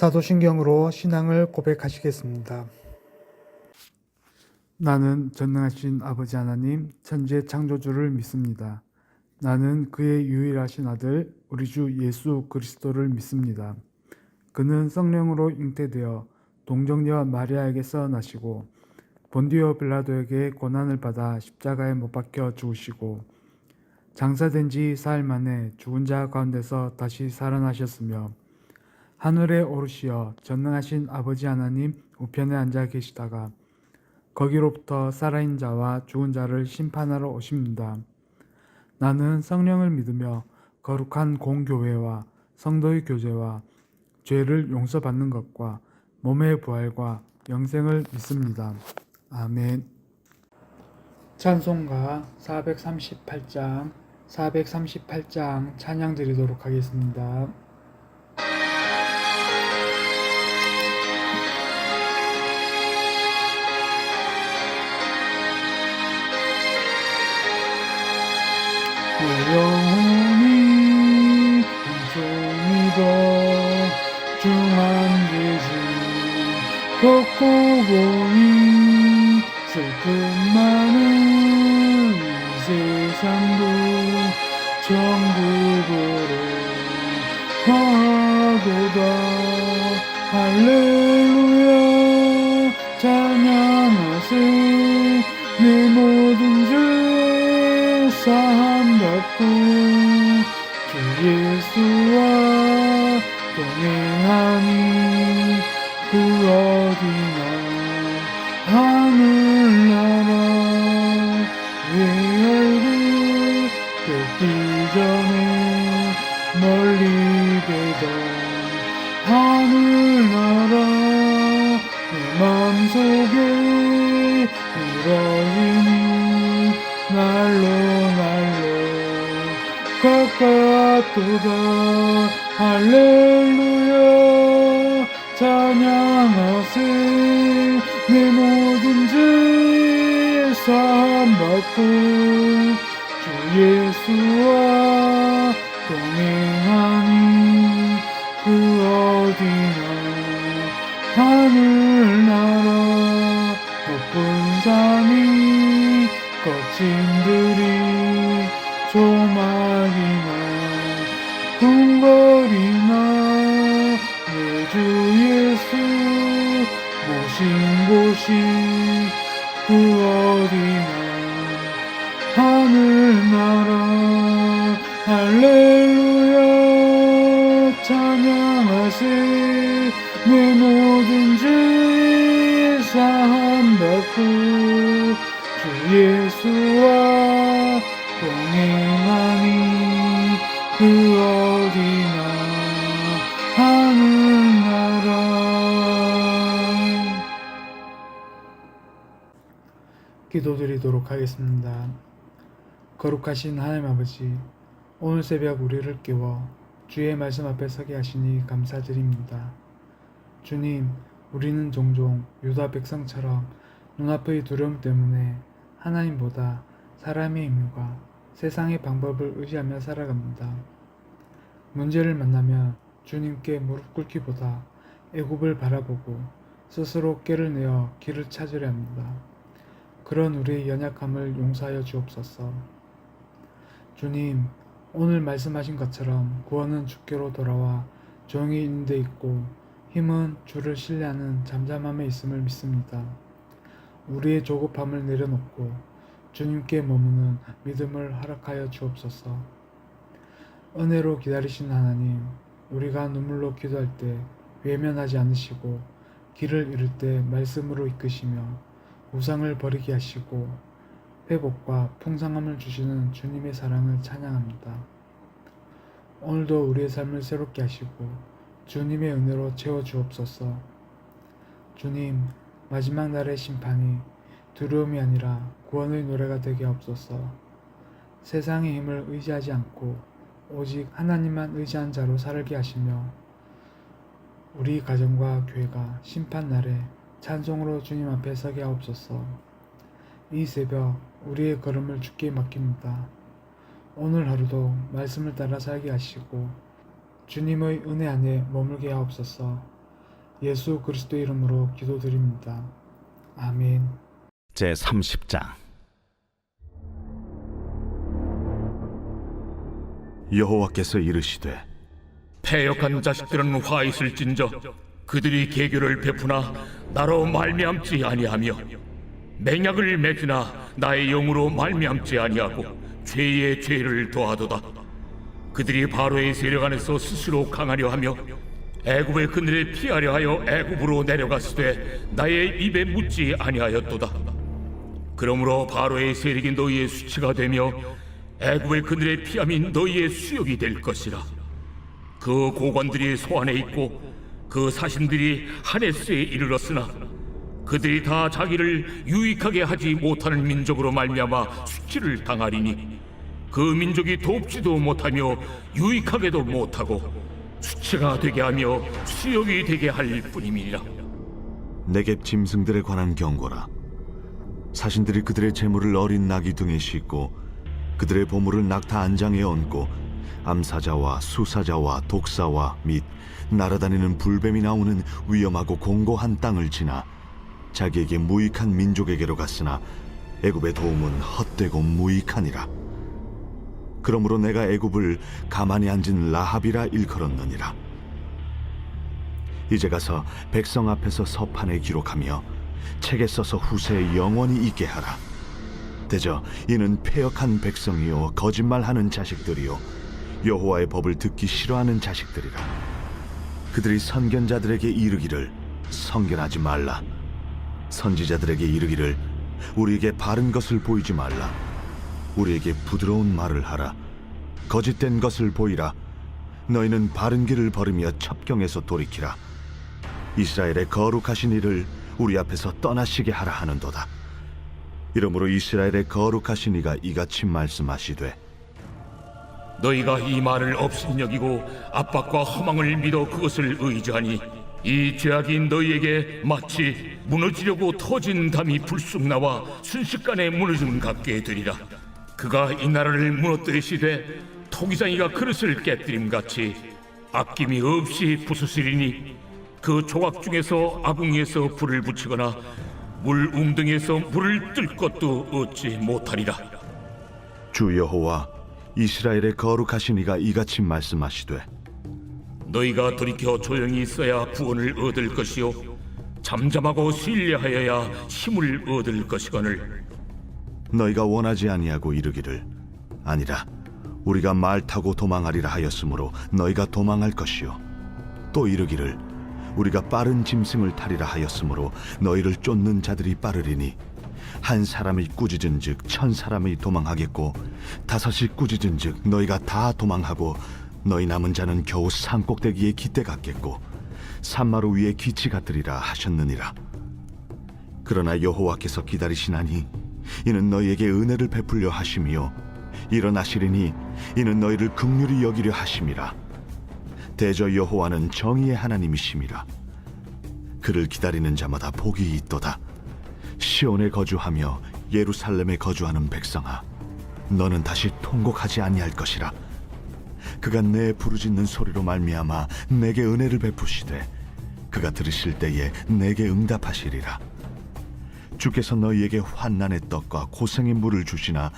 사도신경으로 신앙을 고백하시겠습니다. 나는 전능하신 아버지 하나님, 천지의 창조주를 믿습니다. 나는 그의 유일하신 아들, 우리 주 예수 그리스도를 믿습니다. 그는 성령으로 잉태되어 동정녀와 마리아에게서 나시고 본디오 빌라도에게 고난을 받아 십자가에 못 박혀 죽으시고 장사된 지 사흘 만에 죽은 자 가운데서 다시 살아나셨으며 하늘에 오르시어 전능하신 아버지 하나님 우편에 앉아 계시다가 거기로부터 살아있는 자와 죽은 자를 심판하러 오십니다. 나는 성령을 믿으며 거룩한 공교회와 성도의 교제와 죄를 용서받는 것과 몸의 부활과 영생을 믿습니다. 아멘. 찬송가 438장 찬양 드리도록 하겠습니다. 내 영혼이 한종이고 중한계지 걷고 보니 슬픔 많은 이 세상도 천국으로 화하도다. 할렐루야 찬양하세. 내 모든 죄 사함받고 주 예수와 동행하니 그 어디나 하늘나라. 내 얼굴 뵙기 전에 멀리 되던 하늘나라 내 맘속에 이루어지니 날로 가깝도다. 할렐루야 찬양하세. 내 모든 죄 사함받고 주 예수와 동행하니 그 어디나 하늘나라. 높은 산이 거친 들이 조막이나 궁궐이나 내 주 예수 모신 곳이 그 어디나 하늘나라. 할렐루야 찬양하세. 내 모든 죄 사함받고 주 예수와 동행하니 그 어디나 하늘나라. 기도드리도록 하겠습니다. 거룩하신 하나님 아버지, 오늘 새벽 우리를 깨워 주의 말씀 앞에 서게 하시니 감사드립니다. 주님, 우리는 종종 유다 백성처럼 눈앞의 두려움 때문에 하나님보다 사람의 힘과 세상의 방법을 의지하며 살아갑니다. 문제를 만나면 주님께 무릎 꿇기보다 애굽을 바라보고 스스로 꾀를 내어 길을 찾으려 합니다. 그런 우리의 연약함을 용서하여 주옵소서. 주님, 오늘 말씀하신 것처럼 구원은 주께로 돌아와 조용히 있는 데 있고 힘은 주를 신뢰하는 잠잠함에 있음을 믿습니다. 우리의 조급함을 내려놓고 주님께 머무는 믿음을 허락하여 주옵소서. 은혜로 기다리시는 하나님, 우리가 눈물로 기도할 때 외면하지 않으시고 길을 잃을 때 말씀으로 이끄시며 우상을 버리게 하시고 회복과 풍성함을 주시는 주님의 사랑을 찬양합니다. 오늘도 우리의 삶을 새롭게 하시고 주님의 은혜로 채워주옵소서. 주님, 마지막 날의 심판이 두려움이 아니라 구원의 노래가 되게 하옵소서. 세상의 힘을 의지하지 않고 오직 하나님만 의지한 자로 살게 하시며 우리 가정과 교회가 심판날에 찬송으로 주님 앞에 서게 하옵소서. 이 새벽 우리의 걸음을 주께 맡깁니다. 오늘 하루도 말씀을 따라 살게 하시고 주님의 은혜 안에 머물게 하옵소서. 예수 그리스도 이름으로 기도드립니다. 아멘. 제30장. 여호와께서 이르시되 패역한 자식들은 화 있을진저 그들이 계교를 베푸나 나로 말미암지 아니하며 맹약을 맺으나 나의 영으로 말미암지 아니하고 죄의 죄를 더하도다. 그들이 바로의 세력 안에서 스스로 강하려 하며 애굽의 그늘에 피하려 하여 애굽으로 내려갔으되 나의 입에 묻지 아니하였도다. 그러므로 바로의 세력이 너희의 수치가 되며 애굽의 그늘에 피함이 너희의 수욕이 될 것이라. 그 고관들이 소안에 있고 그 사신들이 하네스에 이르렀으나 그들이 다 자기를 유익하게 하지 못하는 민족으로 말미암아 수치를 당하리니 그 민족이 돕지도 못하며 유익하게도 못하고 수치가 되게 하며 수욕이 되게 할 뿐임이니라. 내겝 짐승들에 관한 경고라. 사신들이 그들의 재물을 어린 나귀 등에 싣고 그들의 보물을 낙타 안장에 얹고 암사자와 수사자와 독사와 및 날아다니는 불뱀이 나오는 위험하고 공고한 땅을 지나 자기에게 무익한 민족에게로 갔으나 애굽의 도움은 헛되고 무익하니라. 그러므로 내가 애굽을 가만히 앉은 라합이라 일컬었느니라. 이제 가서 백성 앞에서 서판에 기록하며 책에 써서 후세에 영원히 있게 하라. 대저 이는 패역한 백성이요 거짓말하는 자식들이요 여호와의 법을 듣기 싫어하는 자식들이라. 그들이 선견자들에게 이르기를 선견하지 말라. 선지자들에게 이르기를 우리에게 바른 것을 보이지 말라. 우리에게 부드러운 말을 하라. 거짓된 것을 보이라. 너희는 바른 길을 버리며 첩경에서 돌이키라. 이스라엘의 거룩하신 이를 우리 앞에서 떠나시게 하라 하는도다. 이러므로 이스라엘의 거룩하신 이가 이같이 말씀하시되 너희가 이 말을 업신여기고 압박과 허망을 믿어 그것을 의지하니 이 죄악이 너희에게 마치 무너지려고 터진 담이 불쑥 나와 순식간에 무너짐 같게 되리라. 그가 이 나라를 무너뜨리시되 토기장이가 그릇을 깨뜨림같이 아낌이 없이 부수시리니 그 조각 중에서 아궁이에서 불을 붙이거나 물 웅덩이에서 물을 뜰 것도 얻지 못하리라. 주 여호와 이스라엘의 거룩하신 이가 이같이 말씀하시되 너희가 돌이켜 조용히 있어야 구원을 얻을 것이요 잠잠하고 신뢰하여야 힘을 얻을 것이거늘 너희가 원하지 아니하고 이르기를 아니라 우리가 말 타고 도망하리라 하였으므로 너희가 도망할 것이요 또 이르기를 우리가 빠른 짐승을 타리라 하였으므로 너희를 쫓는 자들이 빠르리니 한 사람이 꾸짖은즉 1000사람이 도망하겠고 5이 꾸짖은즉 너희가 다 도망하고 너희 남은 자는 겨우 산꼭대기에 깃대 같겠고 산마루 위에 기치 같으리라 하셨느니라. 그러나 여호와께서 기다리시나니 이는 너희에게 은혜를 베풀려 하심이요 일어나시리니 이는 너희를 긍휼히 여기려 하심이라. 대저 여호와는 정의의 하나님이심이라. 그를 기다리는 자마다 복이 있도다. 시온에 거주하며 예루살렘에 거주하는 백성아, 너는 다시 통곡하지 아니할 것이라. 그가 내 부르짖는 소리로 말미암아 내게 은혜를 베푸시되 그가 들으실 때에 내게 응답하시리라. 주께서 너희에게 환난의 떡과 고생의 물을 주시나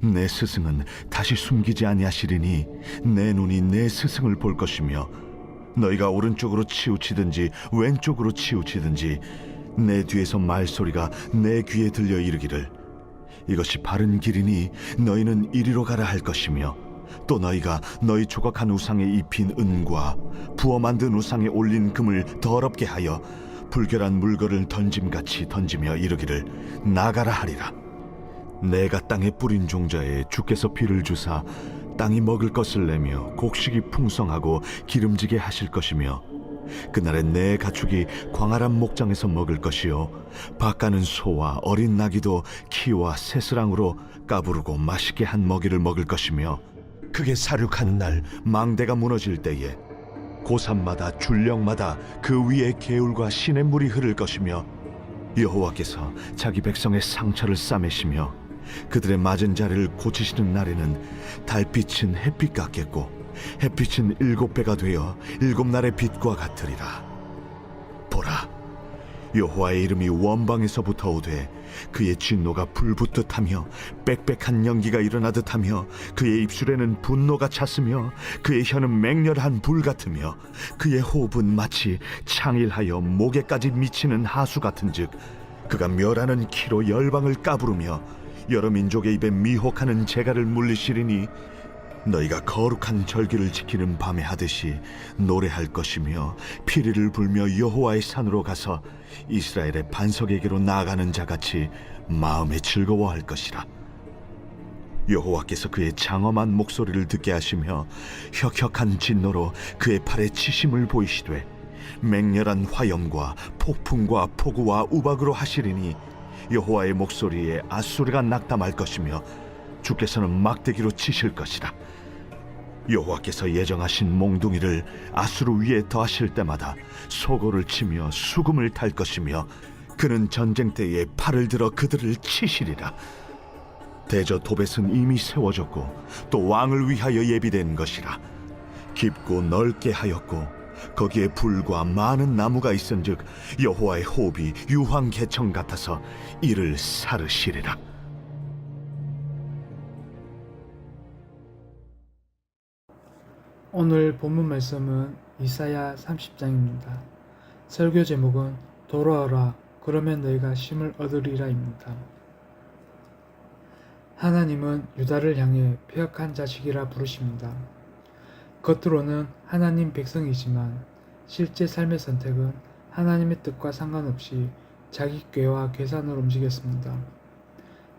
내 스승은 다시 숨기지 아니하시리니 내 눈이 내 스승을 볼 것이며 너희가 오른쪽으로 치우치든지 왼쪽으로 치우치든지 내 뒤에서 말소리가 내 귀에 들려 이르기를 이것이 바른 길이니 너희는 이리로 가라 할 것이며 또 너희가 너희 조각한 우상에 입힌 은과 부어 만든 우상에 올린 금을 더럽게 하여 불결한 물건을 던짐같이 던지며 이르기를 나가라 하리라. 내가 땅에 뿌린 종자에 주께서 비를 주사 땅이 먹을 것을 내며 곡식이 풍성하고 기름지게 하실 것이며 그날에 내 가축이 광활한 목장에서 먹을 것이요 밭가는 소와 어린 나귀도 키와 새스랑으로 까부르고 맛있게 한 먹이를 먹을 것이며 그게 사륙하는 날 망대가 무너질 때에 고산마다 줄령마다 그 위에 개울과 시냇물이 흐를 것이며 여호와께서 자기 백성의 상처를 싸매시며 그들의 맞은 자리를 고치시는 날에는 달빛은 햇빛 같겠고 햇빛은 7배가 되어 7날의 빛과 같으리라. 보라, 여호와의 이름이 원방에서부터 오되 그의 진노가 불붙듯하며 빽빽한 연기가 일어나듯하며 그의 입술에는 분노가 찼으며 그의 혀는 맹렬한 불 같으며 그의 호흡은 마치 창일하여 목에까지 미치는 하수 같은즉 그가 멸하는 키로 열방을 까부르며 여러 민족의 입에 미혹하는 재갈을 물리시리니 너희가 거룩한 절기를 지키는 밤에 하듯이 노래할 것이며 피리를 불며 여호와의 산으로 가서 이스라엘의 반석에게로 나아가는 자같이 마음에 즐거워할 것이라. 여호와께서 그의 장엄한 목소리를 듣게 하시며 혁혁한 진노로 그의 팔에 치심을 보이시되 맹렬한 화염과 폭풍과 폭우와 우박으로 하시리니 여호와의 목소리에 앗소리가 낙담할 것이며 주께서는 막대기로 치실 것이라. 여호와께서 예정하신 몽둥이를 아수르 위에 더하실 때마다 소고를 치며 수금을 탈 것이며 그는 전쟁 때에 팔을 들어 그들을 치시리라. 대저 도벳은 이미 세워졌고 또 왕을 위하여 예비된 것이라. 깊고 넓게 하였고 거기에 불과 많은 나무가 있은즉 여호와의 호흡이 유황 개청 같아서 이를 사르시리라. 오늘 본문 말씀은 이사야 30장입니다. 설교 제목은 돌아오라 그러면 너희가 쉼을 얻으리라입니다. 하나님은 유다를 향해 폐역한 자식이라 부르십니다. 겉으로는 하나님 백성이지만 실제 삶의 선택은 하나님의 뜻과 상관없이 자기 꾀와 계산으로 움직였습니다.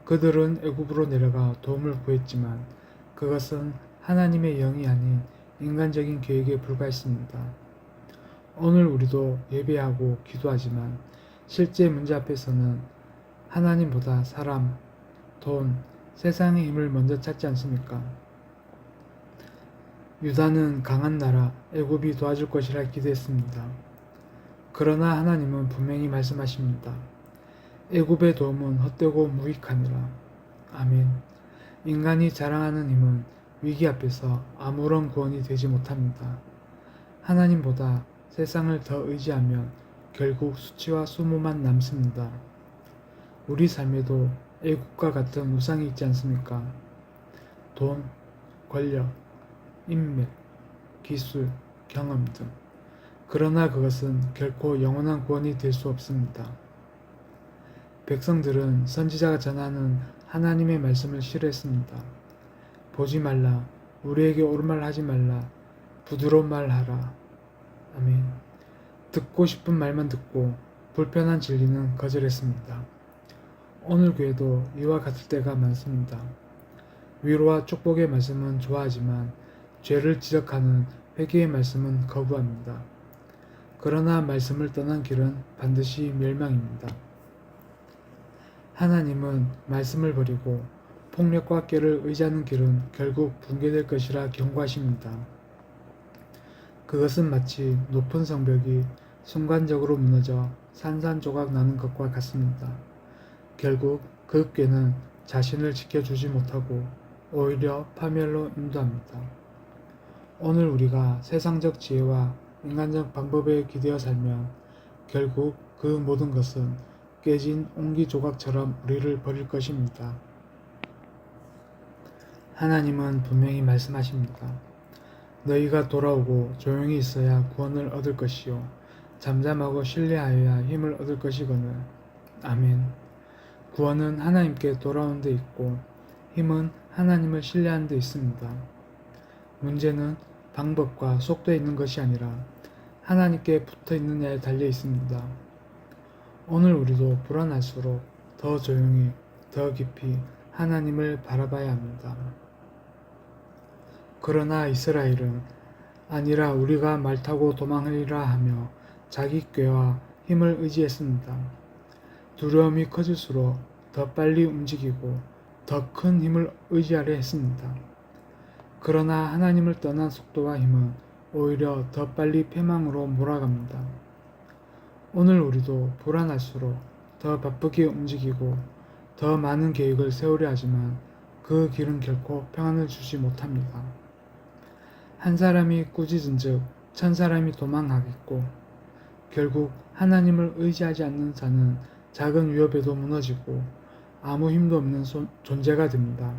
그들은 애굽으로 내려가 도움을 구했지만 그것은 하나님의 영이 아닌 인간적인 계획에 불과했습니다. 오늘 우리도 예배하고 기도하지만 실제 문제 앞에서는 하나님보다 사람, 돈, 세상의 힘을 먼저 찾지 않습니까? 유다는 강한 나라 애굽이 도와줄 것이라 기대했습니다. 그러나 하나님은 분명히 말씀하십니다. 애굽의 도움은 헛되고 무익하니라. 아멘. 인간이 자랑하는 힘은 위기 앞에서 아무런 구원이 되지 못합니다. 하나님보다 세상을 더 의지하면 결국 수치와 수모만 남습니다. 우리 삶에도 애국과 같은 우상이 있지 않습니까? 돈, 권력, 인맥, 기술, 경험 등. 그러나 그것은 결코 영원한 구원이 될 수 없습니다. 백성들은 선지자가 전하는 하나님의 말씀을 싫어했습니다. 보지 말라, 우리에게 옳은 말 하지 말라, 부드러운 말 하라. 아멘. 듣고 싶은 말만 듣고 불편한 진리는 거절했습니다. 오늘 교회도 이와 같을 때가 많습니다. 위로와 축복의 말씀은 좋아하지만 죄를 지적하는 회개의 말씀은 거부합니다. 그러나 말씀을 떠난 길은 반드시 멸망입니다. 하나님은 말씀을 버리고 폭력과 꾀를 의지하는 길은 결국 붕괴될 것이라 경고하십니다. 그것은 마치 높은 성벽이 순간적으로 무너져 산산조각 나는 것과 같습니다. 결국 그 꾀는 자신을 지켜주지 못하고 오히려 파멸로 인도합니다. 오늘 우리가 세상적 지혜와 인간적 방법에 기대어 살면 결국 그 모든 것은 깨진 옹기조각처럼 우리를 버릴 것입니다. 하나님은 분명히 말씀하십니다. 너희가 돌아오고 조용히 있어야 구원을 얻을 것이요 잠잠하고 신뢰하여야 힘을 얻을 것이거늘. 아멘. 구원은 하나님께 돌아오는 데 있고 힘은 하나님을 신뢰하는 데 있습니다. 문제는 방법과 속도에 있는 것이 아니라 하나님께 붙어 있느냐에 달려 있습니다. 오늘 우리도 불안할수록 더 조용히, 더 깊이 하나님을 바라봐야 합니다. 그러나 이스라엘은 아니라 우리가 말 타고 도망하리라 하며 자기 꾀와 힘을 의지했습니다. 두려움이 커질수록 더 빨리 움직이고 더 큰 힘을 의지하려 했습니다. 그러나 하나님을 떠난 속도와 힘은 오히려 더 빨리 패망으로 몰아갑니다. 오늘 우리도 불안할수록 더 바쁘게 움직이고 더 많은 계획을 세우려 하지만 그 길은 결코 평안을 주지 못합니다. 한 사람이 꾸짖은즉 천 사람이 도망하겠고 결국 하나님을 의지하지 않는 자는 작은 위협에도 무너지고 아무 힘도 없는 존재가 됩니다.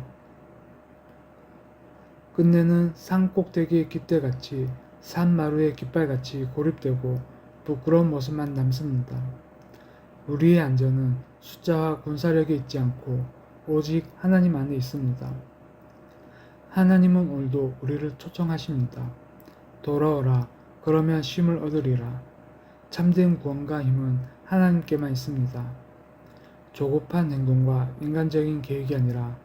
끝내는 산 꼭대기의 깃대같이 산 마루의 깃발같이 고립되고 부끄러운 모습만 남습니다. 우리의 안전은 숫자와 군사력에 있지 않고 오직 하나님 안에 있습니다. 하나님은 오늘도 우리를 초청하십니다. 돌아오라, 그러면 쉼을 얻으리라. 참된 구원과 힘은 하나님께만 있습니다. 조급한 행동과 인간적인 계획이 아니라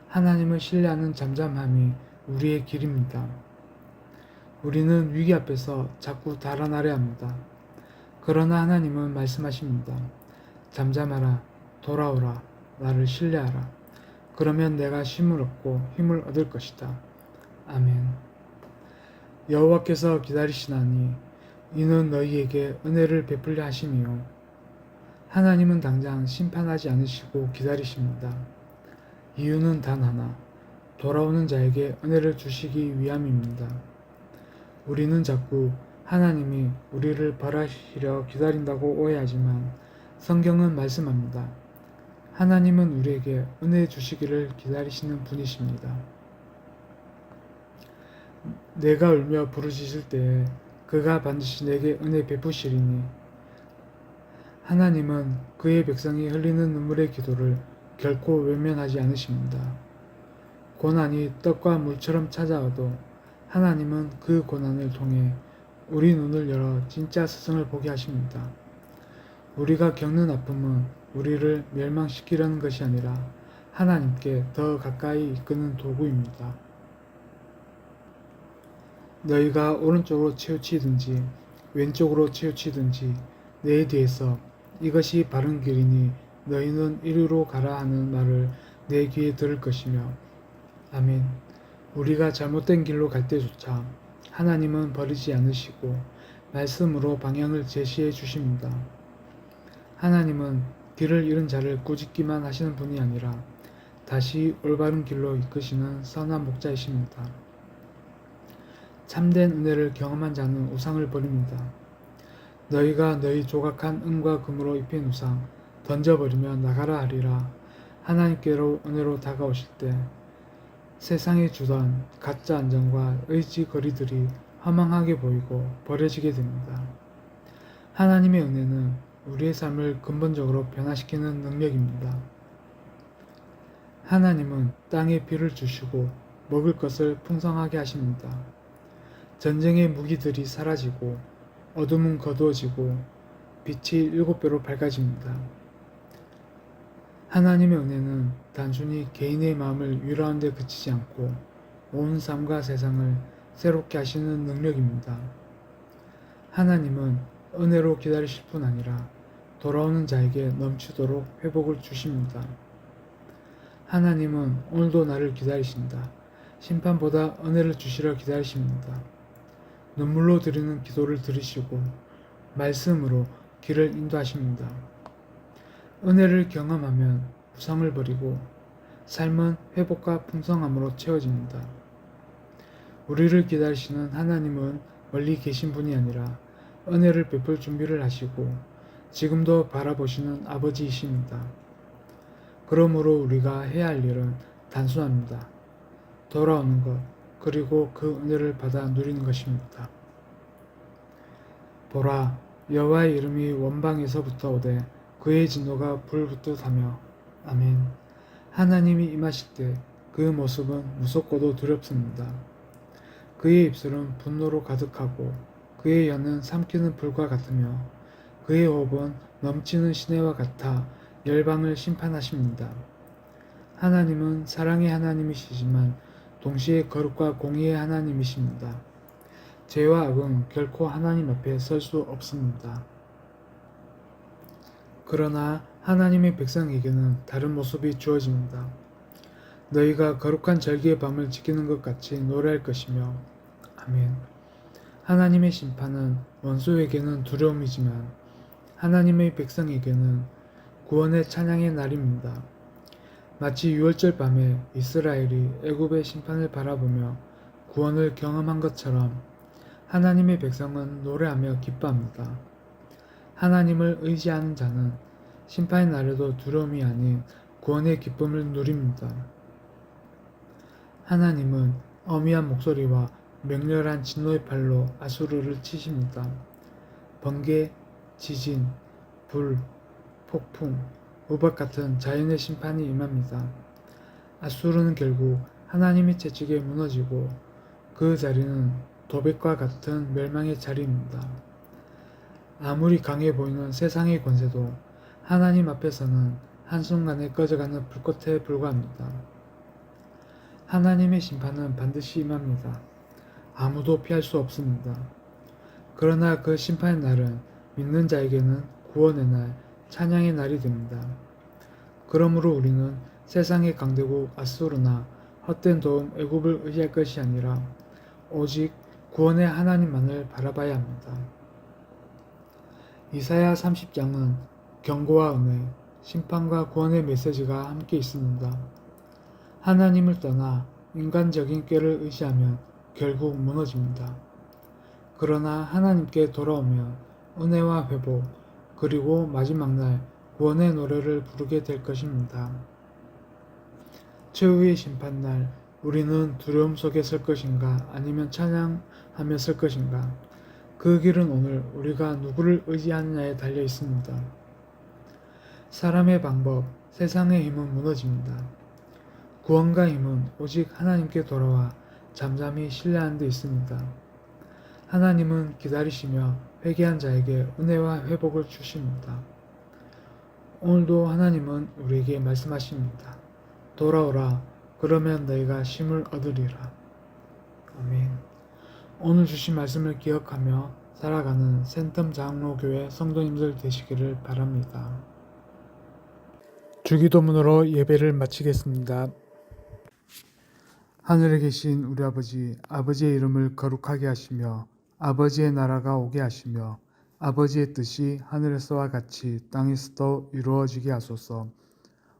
하나님을 신뢰하는 잠잠함이 우리의 길입니다. 우리는 위기 앞에서 자꾸 달아나려 합니다. 그러나 하나님은 말씀하십니다. 잠잠하라, 돌아오라, 나를 신뢰하라. 그러면 내가 쉼을 얻고 힘을 얻을 것이다. 아멘. 여호와께서 기다리시나니 이는 너희에게 은혜를 베풀려 하심이요. 하나님은 당장 심판하지 않으시고 기다리십니다. 이유는 단 하나, 돌아오는 자에게 은혜를 주시기 위함입니다. 우리는 자꾸 하나님이 우리를 벌하시려 기다린다고 오해하지만 성경은 말씀합니다. 하나님은 우리에게 은혜 주시기를 기다리시는 분이십니다. 내가 울며 부르짖을 때에 그가 반드시 내게 은혜 베푸시리니 하나님은 그의 백성이 흘리는 눈물의 기도를 결코 외면하지 않으십니다. 고난이 떡과 물처럼 찾아와도 하나님은 그 고난을 통해 우리 눈을 열어 진짜 스승을 보게 하십니다. 우리가 겪는 아픔은 우리를 멸망시키려는 것이 아니라 하나님께 더 가까이 이끄는 도구입니다. 너희가 오른쪽으로 치우치든지 왼쪽으로 치우치든지 내 뒤에서 이것이 바른 길이니 너희는 이리로 가라 하는 말을 내 귀에 들을 것이며 아멘. 우리가 잘못된 길로 갈 때조차 하나님은 버리지 않으시고 말씀으로 방향을 제시해 주십니다. 하나님은 길을 잃은 자를 꾸짖기만 하시는 분이 아니라 다시 올바른 길로 이끄시는 선한 목자이십니다. 참된 은혜를 경험한 자는 우상을 버립니다. 너희가 너희 조각한 은과 금으로 입힌 우상 던져버리며 나가라 하리라. 하나님께로 은혜로 다가오실 때 세상이 주던 가짜 안전과 의지 거리들이 허망하게 보이고 버려지게 됩니다. 하나님의 은혜는 우리의 삶을 근본적으로 변화시키는 능력입니다. 하나님은 땅에 비를 주시고 먹을 것을 풍성하게 하십니다. 전쟁의 무기들이 사라지고 어둠은 거두어지고 빛이 7배로 밝아집니다. 하나님의 은혜는 단순히 개인의 마음을 위로하는 데 그치지 않고 온 삶과 세상을 새롭게 하시는 능력입니다. 하나님은 은혜로 기다리실 뿐 아니라 돌아오는 자에게 넘치도록 회복을 주십니다. 하나님은 오늘도 나를 기다리신다. 심판보다 은혜를 주시려 기다리십니다. 눈물로 드리는 기도를 들으시고 말씀으로 길을 인도하십니다. 은혜를 경험하면 우상을 버리고 삶은 회복과 풍성함으로 채워집니다. 우리를 기다리시는 하나님은 멀리 계신 분이 아니라 은혜를 베풀 준비를 하시고 지금도 바라보시는 아버지이십니다. 그러므로 우리가 해야 할 일은 단순합니다. 돌아오는 것, 그리고 그 은혜를 받아 누리는 것입니다. 보라, 여호와의 이름이 원방에서부터 오되 그의 진노가 불붙듯하며 아멘. 하나님이 임하실 때 그 모습은 무섭고도 두렵습니다. 그의 입술은 분노로 가득하고 그의 혀는 삼키는 불과 같으며 그의 호흡은 넘치는 시내와 같아 열방을 심판하십니다. 하나님은 사랑의 하나님이시지만 동시에 거룩과 공의의 하나님이십니다. 죄와 악은 결코 하나님 앞에 설 수 없습니다. 그러나 하나님의 백성에게는 다른 모습이 주어집니다. 너희가 거룩한 절기의 밤을 지키는 것 같이 노래할 것이며 아멘. 하나님의 심판은 원수에게는 두려움이지만 하나님의 백성에게는 구원의 찬양의 날입니다. 마치 유월절 밤에 이스라엘이 애굽의 심판을 바라보며 구원을 경험한 것처럼 하나님의 백성은 노래하며 기뻐합니다. 하나님을 의지하는 자는 심판의 날에도 두려움이 아닌 구원의 기쁨을 누립니다. 하나님은 어미한 목소리와 맹렬한 진노의 팔로 아수르를 치십니다. 번개, 지진, 불, 폭풍, 우박 같은 자연의 심판이 임합니다. 아수르는 결국 하나님의 채찍에 무너지고 그 자리는 도백과 같은 멸망의 자리입니다. 아무리 강해 보이는 세상의 권세도 하나님 앞에서는 한순간에 꺼져가는 불꽃에 불과합니다. 하나님의 심판은 반드시 임합니다. 아무도 피할 수 없습니다. 그러나 그 심판의 날은 믿는 자에게는 구원의 날, 찬양의 날이 됩니다. 그러므로 우리는 세상의 강대국 아수르나 헛된 도움 애굽을 의지할 것이 아니라 오직 구원의 하나님만을 바라봐야 합니다. 이사야 30장은 경고와 은혜, 심판과 구원의 메시지가 함께 있습니다. 하나님을 떠나 인간적인 꾀를 의지하면 결국 무너집니다. 그러나 하나님께 돌아오면 은혜와 회복, 그리고 마지막 날 구원의 노래를 부르게 될 것입니다. 최후의 심판날 우리는 두려움 속에 설 것인가 아니면 찬양하며 설 것인가? 그 길은 오늘 우리가 누구를 의지하느냐에 달려 있습니다. 사람의 방법, 세상의 힘은 무너집니다. 구원과 힘은 오직 하나님께 돌아와 잠잠히 신뢰하는 데 있습니다. 하나님은 기다리시며 회개한 자에게 은혜와 회복을 주십니다. 오늘도 하나님은 우리에게 말씀하십니다. 돌아오라, 그러면 너희가 쉼을 얻으리라. 아멘. 오늘 주신 말씀을 기억하며 살아가는 센텀 장로교회 성도님들 되시기를 바랍니다. 주기도문으로 예배를 마치겠습니다. 하늘에 계신 우리 아버지, 아버지의 이름을 거룩하게 하시며 아버지의 나라가 오게 하시며 아버지의 뜻이 하늘에서와 같이 땅에서도 이루어지게 하소서.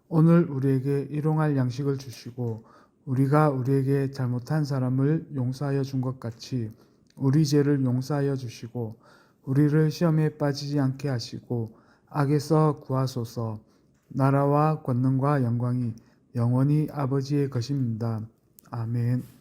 오늘 우리에게 일용할 양식을 주시고 우리가 우리에게 잘못한 사람을 용서하여 준 것 같이 우리 죄를 용서하여 주시고 우리를 시험에 빠지지 않게 하시고 악에서 구하소서. 나라와 권능과 영광이 영원히 아버지의 것입니다. 아멘.